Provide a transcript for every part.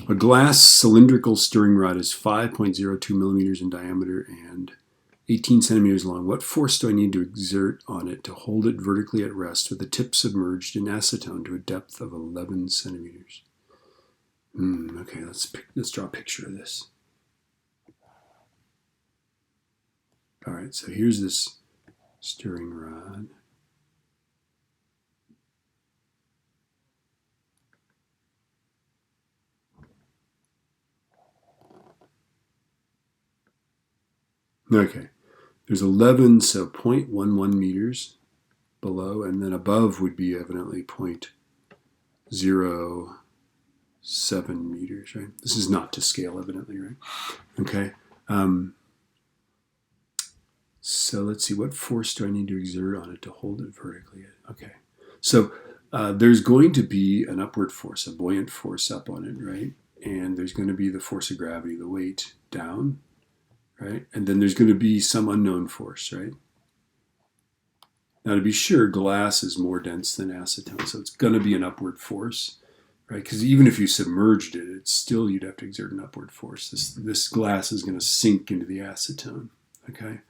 A glass cylindrical stirring rod is 5.02 millimeters in diameter and 18 centimeters long. What force do I need to exert on it to hold it vertically at rest with the tip submerged in acetone to a depth of 11 centimeters? Okay, let's draw a picture of this. All right, so here's this stirring rod. Okay, there's 11, so 0.11 meters below, and then above would be evidently 0.07 meters, right? This is not to scale, evidently, right? Okay. So let's see, what force do I need to exert on it to hold it vertically? Okay. So there's going to be an upward force, a buoyant force up on it, right? And there's going to be the force of gravity, the weight down, right? And then there's going to be some unknown force, right? Now, to be sure, glass is more dense than acetone, so it's going to be an upward force, right? Because even if you submerged it, it's still, you'd have to exert an upward force. This glass is going to sink into the acetone, okay?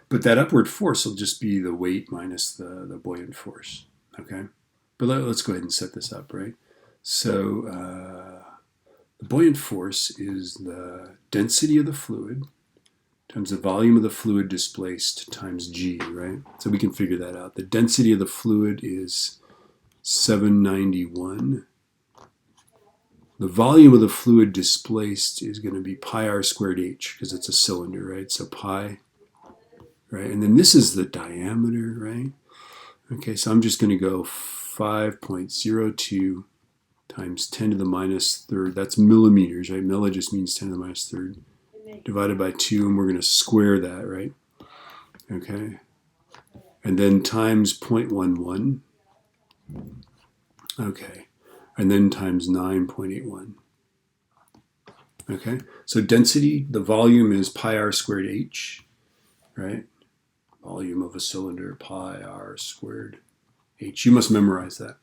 But that upward force will just be the weight minus the buoyant force, okay? But let's go ahead and set this up, right? So the buoyant force is the density of the fluid times the volume of the fluid displaced times g, right? So we can figure that out. The density of the fluid is 791. The volume of the fluid displaced is going to be pi r squared h, because it's a cylinder, right? So pi, right? And then this is the diameter, right? Okay, so I'm just going to go 5.02 times 10 to the minus third. That's millimeters, right? Milli just means 10 to the minus third. Divided by 2, and we're going to square that, right? Okay. And then times 0.11. Okay. And then times 9.81. Okay. So density, the volume is pi r squared h, right? Volume of a cylinder, pi r squared h. You must memorize that.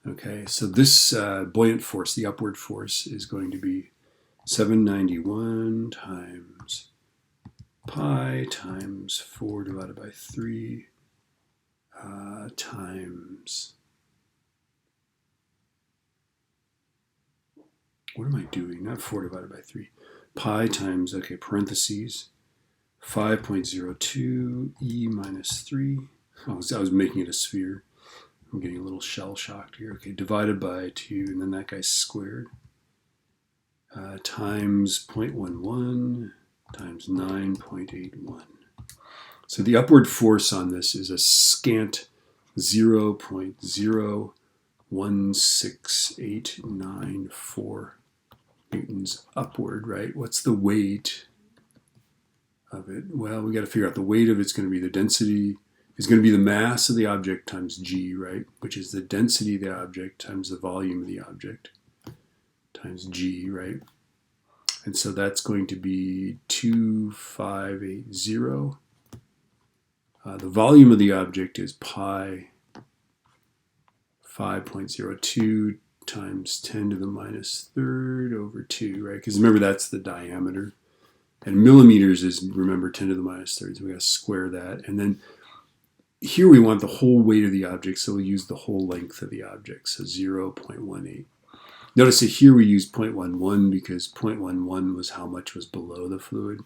Okay. So this buoyant force, the upward force, is going to be 791 times pi times 4 divided by 3 times, what am I doing? Not 4 divided by 3. Pi times, okay, parentheses, 5.02 e minus 3. I was making it a sphere. I'm getting a little shell shocked here. Okay, divided by 2, and then that guy's squared. Times 0.11 times 9.81. So the upward force on this is a scant 0.016894 newtons upward, right? What's the weight of it? Well, we got to figure out the weight of it's going to be the density, is going to be the mass of the object times g, right? Which is the density of the object times the volume of the object times g, right? And so that's going to be 2580. The volume of the object is pi 5.02 times 10 to the minus third over 2, right? Because remember, that's the diameter. And millimeters is, remember, 10 to the minus third. So we got to square that. And then here we want the whole weight of the object, so we'll use the whole length of the object, so 0.18. Notice that here we use 0.11 because 0.11 was how much was below the fluid.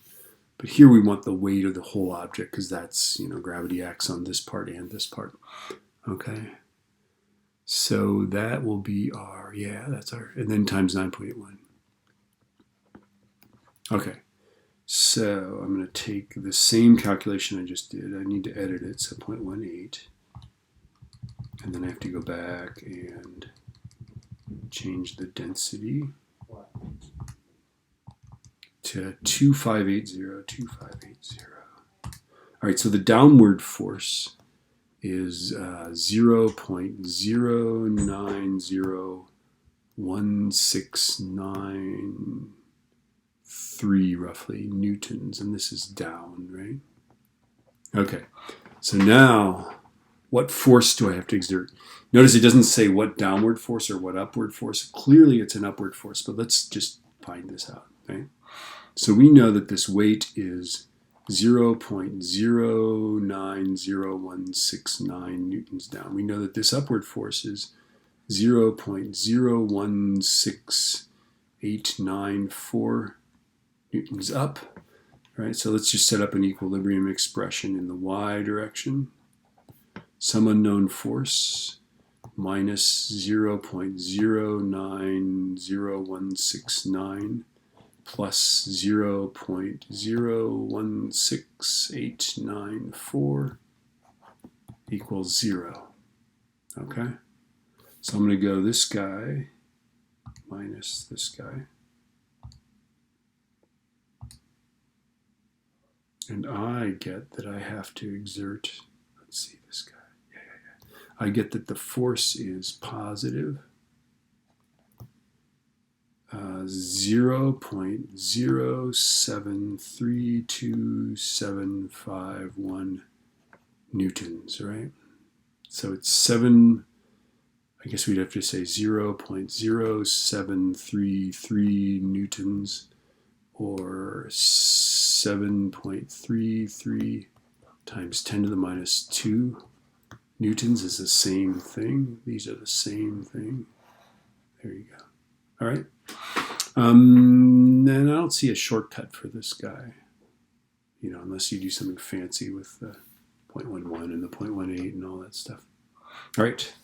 But here we want the weight of the whole object because that's, gravity acts on this part and this part. Okay. So that will be our, that's our, and then times 9.81. Okay. So I'm going to take the same calculation I just did. I need to edit it, so 0.18. And then I have to go back and change the density to 2580. All right, so the downward force is 0.0901693 roughly newtons, and this is down, right? Okay, so now what force do I have to exert? Notice it doesn't say what downward force or what upward force. Clearly it's an upward force, but let's just find this out, right? So we know that this weight is 0.090169 newtons down. We know that this upward force is 0.016894 newtons up, right? So let's just set up an equilibrium expression in the y direction. Some unknown force minus 0.090169 plus 0.016894 equals 0. Okay? So I'm going to go this guy minus this guy. And I get that I have to exert, let's see this guy. I get that the force is positive 0.0732751 newtons, right? So it's 7, I guess we'd have to say 0.0733 newtons, or 7.33 times 10 to the minus 2 newtons is the same thing. These are the same thing. There you go. All right. And I don't see a shortcut for this guy, you know, unless you do something fancy with the 0.11 and the 0.18 and all that stuff. All right.